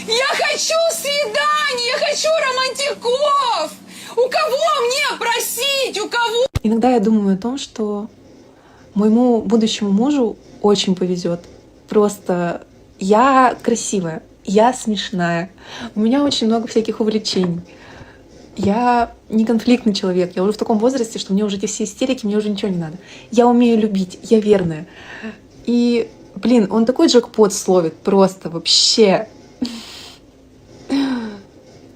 Я хочу свиданий, я хочу романтиков! У кого мне просить? У кого? Иногда я думаю о том, что моему будущему мужу очень повезет. Просто я красивая, я смешная, у меня очень много всяких увлечений. Я не конфликтный человек, я уже в таком возрасте, что мне уже эти все истерики, мне уже ничего не надо. Я умею любить, я верная. И, блин, он такой джекпот словит, просто вообще.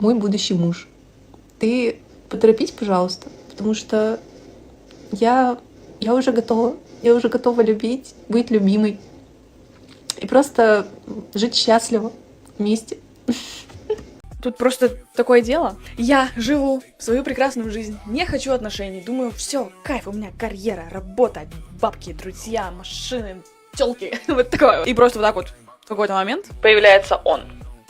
Мой будущий муж. Ты поторопись, пожалуйста, потому что я уже готова. Я уже готова любить, быть любимой. И просто жить счастливо вместе. Тут просто такое дело. Я живу свою прекрасную жизнь, не хочу отношений. Думаю, все, кайф, у меня карьера, работа, бабки, друзья, машины, тёлки. Вот такое. И просто вот так вот в какой-то момент появляется он.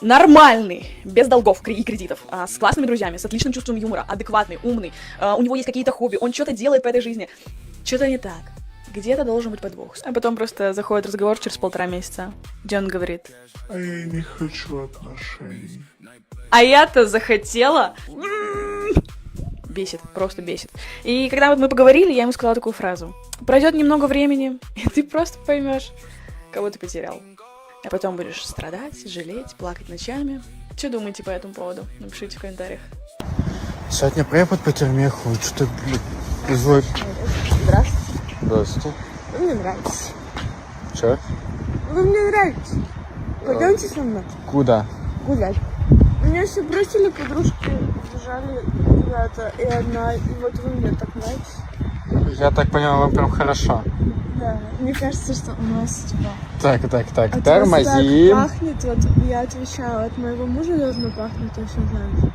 Нормальный, без долгов и кредитов, с классными друзьями, с отличным чувством юмора, адекватный, умный, у него есть какие-то хобби, он что-то делает по этой жизни. Что-то не так. Где-то должен быть подвох. А потом просто заходит разговор через 1,5 месяца, где он говорит: а я не хочу отношений. А я-то захотела. Бесит, просто бесит. И когда вот мы поговорили, я ему сказала такую фразу: пройдет немного времени, и ты просто поймешь, кого ты потерял. А потом будешь страдать, жалеть, плакать ночами. Что думаете по этому поводу? Напишите в комментариях. Сегодня препод по тюрьме ходит, что ты, блядь, Здравствуйте. Здравствуйте. Вы мне нравитесь. Че? Вы мне нравитесь. Пойдемте со мной Куда? гулять. Меня все бросили, подружки бежали куда-то, и одна, и вот вы мне так нравитесь. Я так понял, вам прям хорошо. Да, мне кажется, что у нас типа... Так, От вас так тормозим. пахнет, вот я отвечала, от моего мужа должно пахнуть точно так же.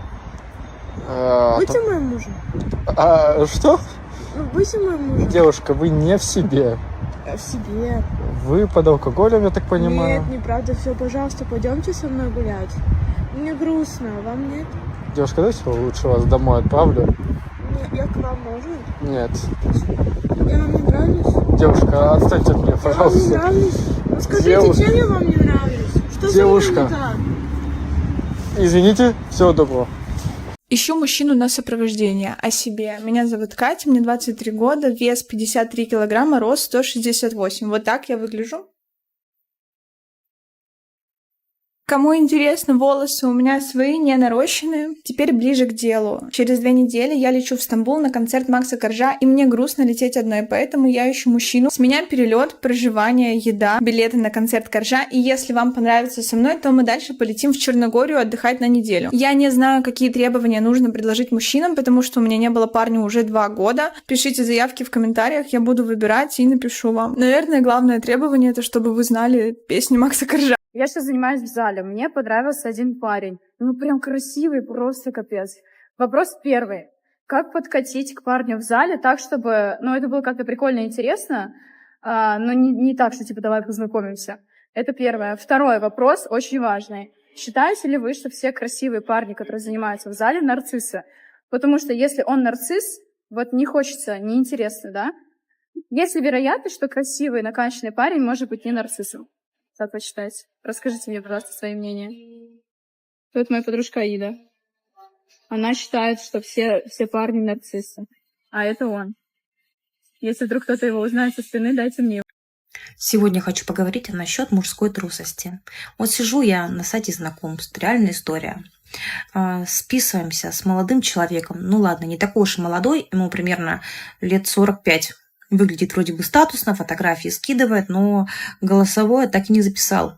Будьте моим мужем. Что? Ну, будьте моим мужем. Девушка, вы не в себе. В себе. Вы под алкоголем, я так понимаю? Нет, неправда, все, пожалуйста, пойдемте со мной гулять. Мне грустно, а вам нет? Девушка, давайте лучше вас домой отправлю. Нет, я к вам, можно? Нет. Я вам не нравлюсь? Девушка, отстаньте от меня, Я вам не пожалуйста. нравлюсь? Ну скажите, Девушка. чем я вам не нравлюсь? Что Девушка. со мной не так? Извините, всего доброго. Ищу мужчину на сопровождение. О себе. Меня зовут Катя, мне 23 года, вес 53 килограмма, рост 168. Вот так я выгляжу. Кому интересно, волосы у меня свои, не нарощенные. Теперь ближе к делу. Через 2 недели я лечу в Стамбул на концерт Макса Коржа, и мне грустно лететь одной, поэтому я ищу мужчину. С меня перелет, проживание, еда, билеты на концерт Коржа, и если вам понравится со мной, то мы дальше полетим в Черногорию отдыхать на неделю. Я не знаю, какие требования нужно предложить мужчинам, потому что у меня не было парня уже 2 года. Пишите заявки в комментариях, я буду выбирать и напишу вам. Наверное, главное требование — это чтобы вы знали песни Макса Коржа. Я сейчас занимаюсь в зале. Мне понравился один парень. Ну, прям красивый, просто капец. Вопрос первый. Как подкатить к парню в зале так, чтобы... Ну, это было как-то прикольно и интересно, но не так, что, типа, давай познакомимся. Это первое. Второй вопрос, очень важный. Считаете ли вы, что все красивые парни, которые занимаются в зале, нарциссы? Потому что если он нарцисс, вот не хочется, неинтересно, да? Есть ли вероятность, что красивый, накачанный парень может быть не нарциссом? Как вы считаете? Расскажите мне, пожалуйста, свои мнения. Вот моя подружка Аида. Она считает, что все парни нарциссы. А это он. Если вдруг кто-то его узнает со спины, дайте мне его. Сегодня хочу поговорить насчет мужской трусости. Вот сижу я на сайте знакомств, реальная история. Списываемся с молодым человеком. Ну ладно, не такой уж и молодой, ему примерно лет 45. Выглядит вроде бы статусно, фотографии скидывает, но голосовое так и не записал.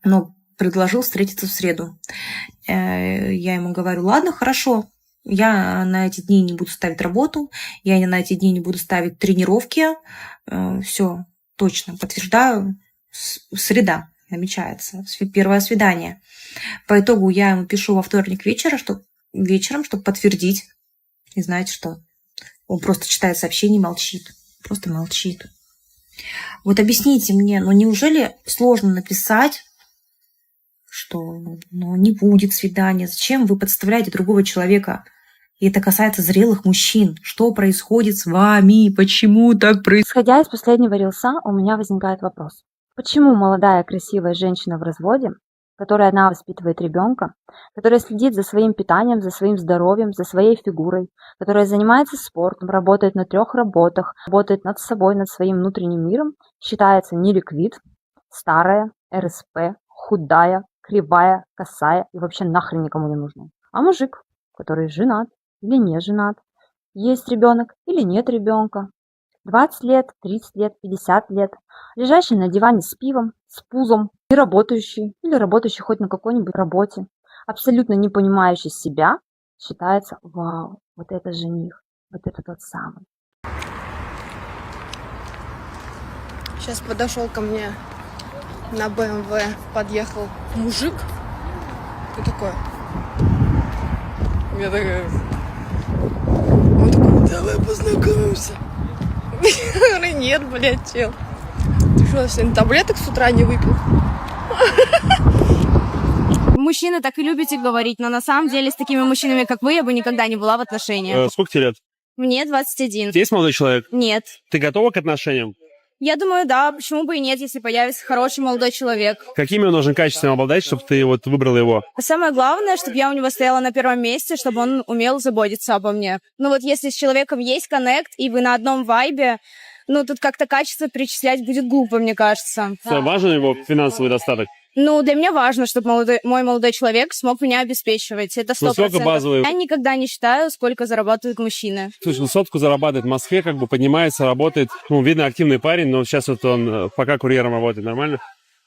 Но предложил встретиться в среду. Я ему говорю: ладно, хорошо, я на эти дни не буду ставить работу, я на эти дни не буду ставить тренировки. Все, точно, подтверждаю, среда намечается, первое свидание. По итогу я ему пишу во вторник вечером, чтобы подтвердить. И знаете что? Он просто читает сообщение и молчит. Просто молчит. Вот объясните мне, ну неужели сложно написать, что не будет свидания? Зачем вы подставляете другого человека? И это касается зрелых мужчин. Что происходит с вами? Почему так происходит? Исходя из последнего рилса, у меня возникает вопрос. Почему молодая красивая женщина в разводе которой она воспитывает ребенка, которая следит за своим питанием, за своим здоровьем, за своей фигурой, которая занимается спортом, работает на 3 работах, работает над собой, над своим внутренним миром, считается неликвид, старая, РСП, худая, кривая, косая и вообще нахрен никому не нужна. А мужик, который женат или не женат, есть ребенок или нет ребенка, 20 лет, 30 лет, 50 лет, лежащий на диване с пивом, с пузом, не работающий или работающий хоть на какой-нибудь работе, абсолютно не понимающий себя, считается: вау, вот это жених, вот это тот самый. Сейчас подошел ко мне на БМВ, подъехал мужик. И такой. Я такая. Он такой: давай познакомимся. Я говорю: нет, блядь, чел. Ты что, сегодня таблеток с утра не выпил? Мужчины так и любите говорить, но на самом деле с такими мужчинами, как вы, я бы никогда не была в отношениях. Сколько тебе лет? Мне 21. Есть молодой человек? Нет. Ты готова к отношениям? Я думаю, да, почему бы и нет, если появится хороший молодой человек. Какими он должен качествами обладать, чтобы ты вот выбрала его? Самое главное, чтобы я у него стояла на первом месте, чтобы он умел заботиться обо мне. Ну вот если с человеком есть коннект, и вы на одном вайбе, ну тут как-то качество перечислять будет глупо, мне кажется. Важен его финансовый достаток? Ну, для меня важно, чтобы мой молодой человек смог меня обеспечивать. Это 100%. Ну, сколько базовый? Я никогда не считаю, сколько зарабатывают мужчины. Слушай, ну сотку зарабатывает в Москве, как бы поднимается, работает. Ну, видно, активный парень, но сейчас вот он пока курьером работает. Нормально?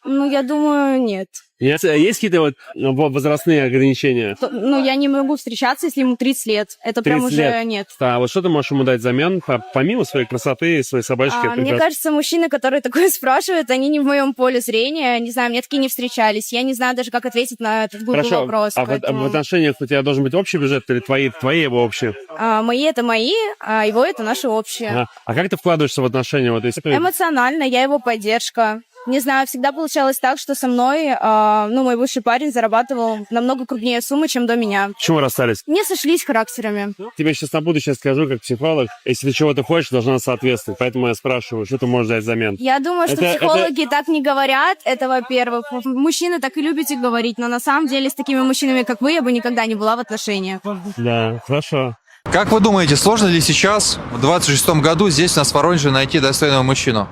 Ну, я думаю, нет. Есть какие-то вот возрастные ограничения? Ну, я не могу встречаться, если ему 30 лет. Это прям уже лет. нет. Да, вот что ты можешь ему дать взамен, помимо своей красоты и своей собачки? Мне кажется, мужчины, которые такое спрашивают, они не в моем поле зрения. Не знаю, мне такие не встречались. Я не знаю даже, как ответить на этот глупый вопрос. А в отношениях у тебя должен быть общий бюджет или твои его общие? Мои это мои, а его это наши общие. А как ты вкладываешься в отношения? Вот, если... Эмоционально, я его поддержка. Не знаю, всегда получалось так, что со мной, мой бывший парень зарабатывал намного крупнее суммы, чем до меня. Почему расстались? Не сошлись характерами. Тебе сейчас на будущее скажу, как психолог, если ты чего-то хочешь, должна соответствовать. Поэтому я спрашиваю, что ты можешь дать взамен? Я думаю, что психологи так не говорят, это во-первых. Мужчины так и любите говорить, но на самом деле с такими мужчинами, как вы, я бы никогда не была в отношениях. Да, хорошо. Как вы думаете, сложно ли сейчас, в 26-м году, здесь у нас в Воронеже найти достойного мужчину?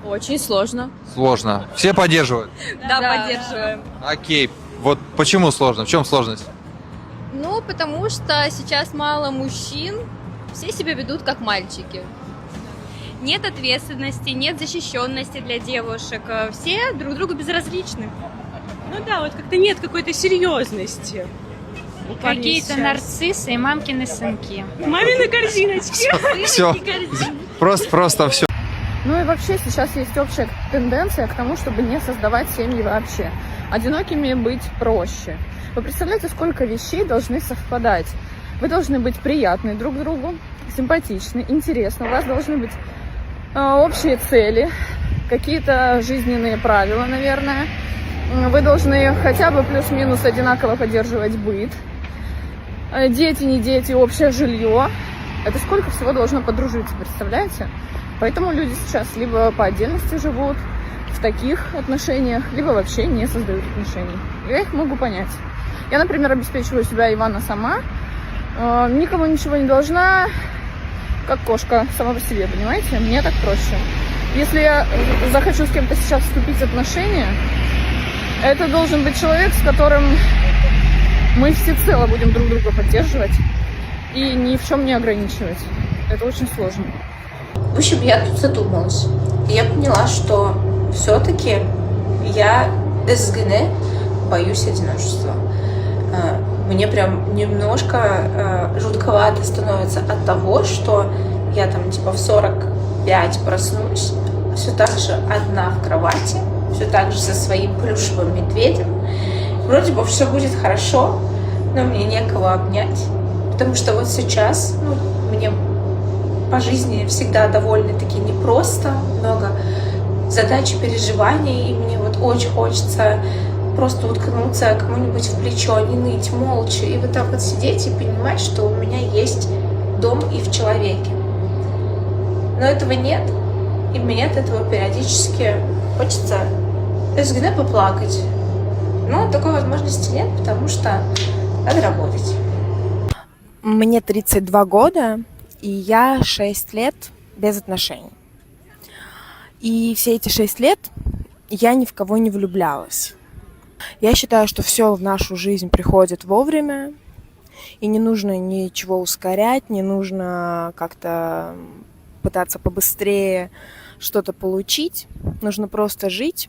Очень сложно. Сложно. Все поддерживают? Да, поддерживаем. Окей. Вот почему сложно? В чем сложность? Ну, потому что сейчас мало мужчин, все себя ведут как мальчики. Нет ответственности, нет защищенности для девушек, все друг другу безразличны. Ну да, вот как-то нет какой-то серьезности. Какие-то нарциссы и мамкины сынки. Мамины корзиночки. Все. Просто все. Ну и вообще сейчас есть общая тенденция к тому, чтобы не создавать семьи вообще. Одинокими быть проще. Вы представляете, сколько вещей должны совпадать? Вы должны быть приятны друг другу, симпатичны, интересны. У вас должны быть общие цели, какие-то жизненные правила, наверное. Вы должны хотя бы плюс-минус одинаково поддерживать быт. Дети, не дети, общее жилье. Это сколько всего должно подружиться, представляете? Поэтому люди сейчас либо по отдельности живут в таких отношениях, либо вообще не создают отношений. Я их могу понять. Я, например, обеспечиваю себя Ивана сама, никому ничего не должна, как кошка сама по себе, понимаете? Мне так проще. Если я захочу с кем-то сейчас вступить в отношения, это должен быть человек, с которым мы всецело будем друг друга поддерживать и ни в чем не ограничивать. Это очень сложно. В общем, я тут задумалась. И я поняла, что все-таки я боюсь одиночества. Мне прям немножко жутковато становится от того, что я там типа в 45 проснусь, все так же одна в кровати, все так же со своим плюшевым медведем. Вроде бы все будет хорошо, но мне некого обнять. Потому что вот сейчас мне по жизни всегда довольно-таки непросто, много задач и переживаний, и мне вот очень хочется просто уткнуться кому-нибудь в плечо, не ныть молча, и вот так вот сидеть и понимать, что у меня есть дом и в человеке. Но этого нет, и мне от этого периодически хочется поплакать. Но такой возможности нет, потому что надо работать. Мне 32 года, и я 6 лет без отношений. И все эти 6 лет я ни в кого не влюблялась. Я считаю, что все в нашу жизнь приходит вовремя, и не нужно ничего ускорять, не нужно как-то пытаться побыстрее что-то получить. Нужно просто жить,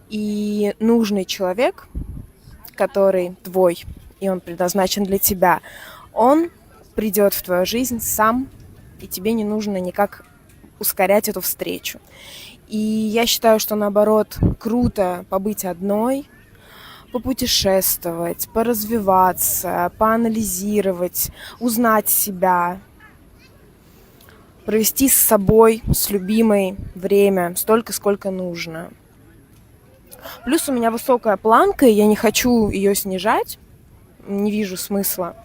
и нужный человек, который твой, и он предназначен для тебя, он придет в твою жизнь сам, и тебе не нужно никак ускорять эту встречу. И я считаю, что наоборот круто побыть одной, попутешествовать, поразвиваться, поанализировать, узнать себя, провести с собой, с любимой время столько, сколько нужно. Плюс у меня высокая планка, и я не хочу ее снижать, не вижу смысла.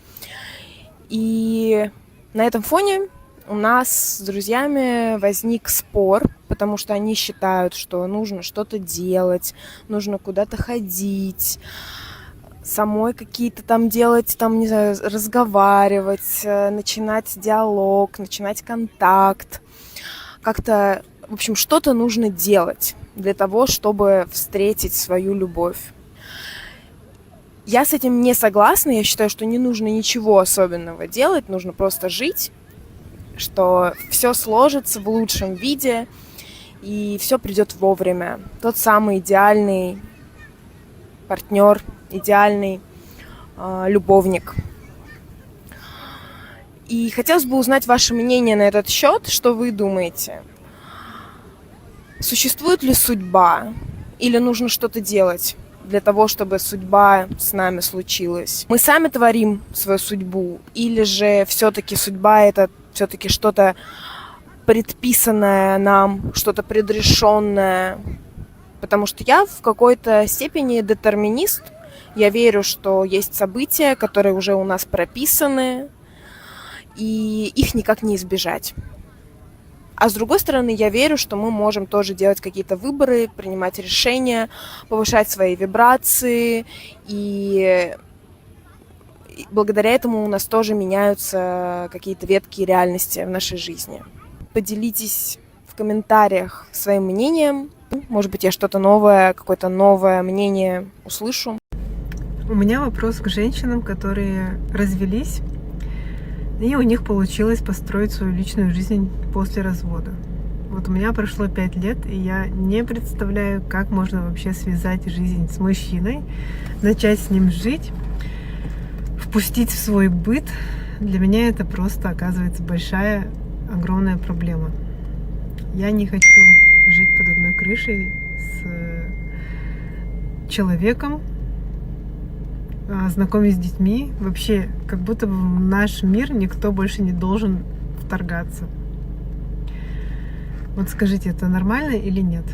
И на этом фоне у нас с друзьями возник спор, потому что они считают, что нужно что-то делать, нужно куда-то ходить, самой какие-то там делать, там, не знаю, разговаривать, начинать диалог, начинать контакт. Как-то, в общем, что-то нужно делать для того, чтобы встретить свою любовь. Я с этим не согласна, я считаю, что не нужно ничего особенного делать, нужно просто жить, что все сложится в лучшем виде, и все придет вовремя. Тот самый идеальный партнер, идеальный любовник. И хотелось бы узнать ваше мнение на этот счет, что вы думаете. Существует ли судьба, или нужно что-то делать для того, чтобы судьба с нами случилась? Мы сами творим свою судьбу, или же все-таки судьба — это все-таки что-то предписанное нам, что-то предрешенное? Потому что я в какой-то степени детерминист. Я верю, что есть события, которые уже у нас прописаны, и их никак не избежать. А с другой стороны, я верю, что мы можем тоже делать какие-то выборы, принимать решения, повышать свои вибрации, и благодаря этому у нас тоже меняются какие-то ветки реальности в нашей жизни. Поделитесь в комментариях своим мнением. Может быть, я что-то новое, какое-то новое мнение услышу. У меня вопрос к женщинам, которые развелись, и у них получилось построить свою личную жизнь после развода. Вот у меня прошло 5 лет, и я не представляю, как можно вообще связать жизнь с мужчиной, начать с ним жить, впустить в свой быт. Для меня это просто, оказывается, большая, огромная проблема. Я не хочу жить под одной крышей с человеком, знакомить с детьми. Вообще, как будто бы в наш мир никто больше не должен вторгаться. Вот скажите, это нормально или нет?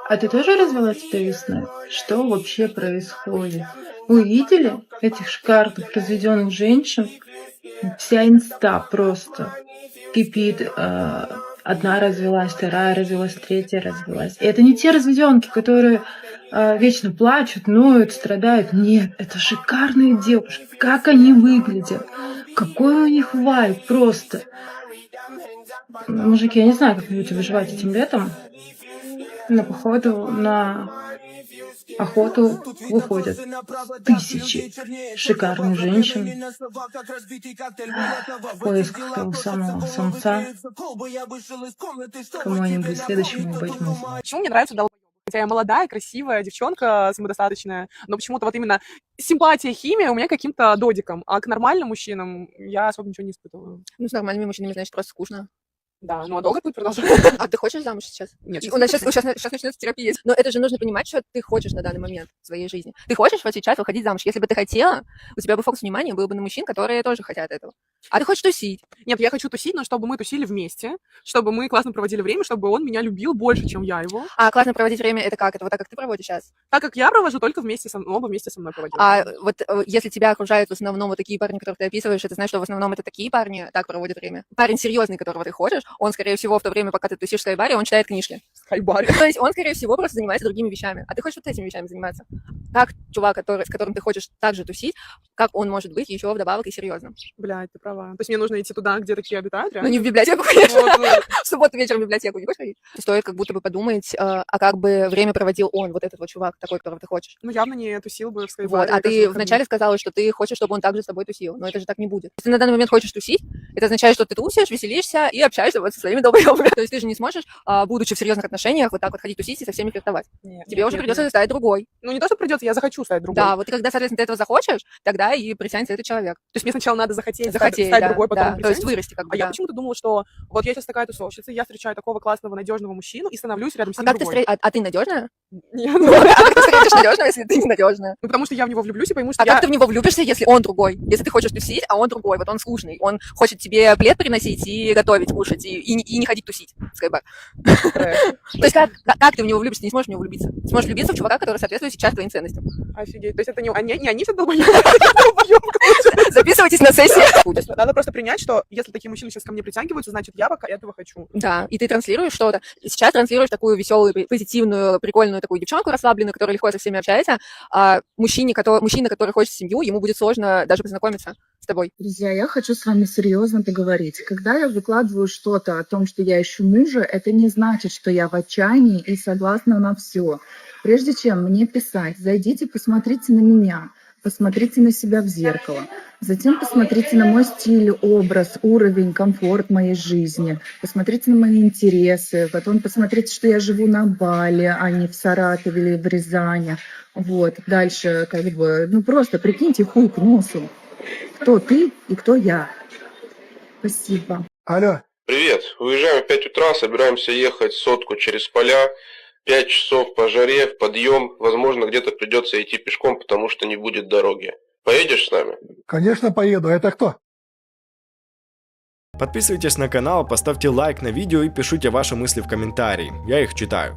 А ты тоже развелась этой весной? Что вообще происходит? Вы видели этих шикарных разведенных женщин? Вся инста просто кипит. Одна развелась, вторая развелась, третья развелась. И это не те разведенки, которые вечно плачут, ноют, страдают. Нет, это шикарные девушки. Как они выглядят? Какой у них вайб просто. Мужики, я не знаю, как вы будете выживать этим летом, но походу на охоту выходят тысячи шикарных женщин в поисках того самого самца, кому они будут следующему быть мужем. Почему мне нравится долбоёбы? Хотя я молодая, красивая девчонка, самодостаточная, но почему-то вот именно симпатия, химия у меня каким-то додиком, а к нормальным мужчинам я особо ничего не испытываю. Ну, с нормальными мужчинами, значит, просто скучно. Да, ну а долго будет продолжаться? А ты хочешь замуж сейчас? Нет. У нас сейчас начнется терапия. Но это же нужно понимать, что ты хочешь на данный момент в своей жизни. Ты хочешь вот сейчас выходить замуж. Если бы ты хотела, у тебя бы фокус внимания был бы на мужчин, которые тоже хотят этого. А ты хочешь тусить? Нет, я хочу тусить, но чтобы мы тусили вместе, чтобы мы классно проводили время, чтобы он меня любил больше, чем я его. А классно проводить время — это как? Это вот так, как ты проводишь сейчас? Так как я провожу только вместе со мной, оба вместе со мной проводим. А вот если тебя окружают в основном вот такие парни, которых ты описываешь, это значит, что в основном это такие парни так проводят время? Парень серьезный, которого ты хочешь, он, скорее всего, в то время, пока ты тусишь в скайбаре, он читает книжки. Скайбаре. То есть он, скорее всего, просто занимается другими вещами. А ты хочешь вот этими вещами заниматься? Как чувак, с которым ты хочешь также тусить, как он может быть еще вдобавок и серьезным? Блядь, ты права. То есть мне нужно идти туда, где такие обитают, реально? Ну, не в библиотеку, конечно. В субботу вечером в библиотеку не хочешь ходить? Стоит как будто бы подумать, а как бы время проводил он, вот этот вот чувак, такой, которого ты хочешь. Ну, явно не тусил бы в скайбаре. Вот, а ты вначале сказала, что ты хочешь, чтобы он также с тобой тусил. Но это же так не будет. Если ты на данный момент хочешь тусить, это означает, что ты тусишь, веселишься и общаешься вот со своими долбоёбами. То есть ты же не сможешь, будучи в серьезных отношениях, вот так вот ходить тусить и со всеми флиртовать. Тебе уже придется стать другой. Ну, не то, что придется, я захочу стать другой. Да, вот и когда, соответственно, ты этого захочешь, тогда и притянется этот человек. То есть мне сначала надо захотеть стать другой, потом то есть вырасти как бы, А я почему-то думала, что вот я сейчас такая тусовщица, я встречаю такого классного, надежного мужчину и становлюсь рядом с ним другой. А ты надежная? Нет. А как ты встретишь надежного, если ты ненадежная? Ну, потому что я в него влюблюсь и пойму, что как ты в него влюбишься, если он другой? Если ты хочешь тусить, а он другой, вот он скучный, он хочет тебе плед приносить и готовить, кушать, и не ходить тусить в скайбар. То есть как ты в него влюбишься? Ты не сможешь в него влюбиться. Ты сможешь влюбиться в чувака, который соответствует сейчас твоим ценностям. Офигеть. То есть это не они все долбоёбы. Записывайтесь на сессию. Надо просто принять, что если такие мужчины сейчас ко мне притягиваются, значит, я пока этого хочу. Да, и ты транслируешь что-то. Сейчас транслируешь такую веселую, позитивную, прикольную такую девчонку расслабленную, которая легко со всеми общается. А мужчина, который хочет семью, ему будет сложно даже познакомиться с тобой. Друзья, я хочу с вами серьезно поговорить. Когда я выкладываю что-то о том, что я ищу мужа, это не значит, что я в отчаянии и согласна на все. Прежде чем мне писать, зайдите, посмотрите на меня. Посмотрите на себя в зеркало. Затем посмотрите на мой стиль, образ, уровень, комфорт моей жизни. Посмотрите на мои интересы. Потом посмотрите, что я живу на Бали, а не в Саратове или в Рязани. Вот. Дальше, просто прикиньте хуй к носу. Кто ты и кто я. Спасибо. Алло. Привет. Уезжаем в 5 утра, собираемся ехать сотку через поля. 5 часов по жаре, в подъем. Возможно, где-то придется идти пешком, потому что не будет дороги. Поедешь с нами? Конечно, поеду. Это кто? Подписывайтесь на канал, поставьте лайк на видео и пишите ваши мысли в комментарии. Я их читаю.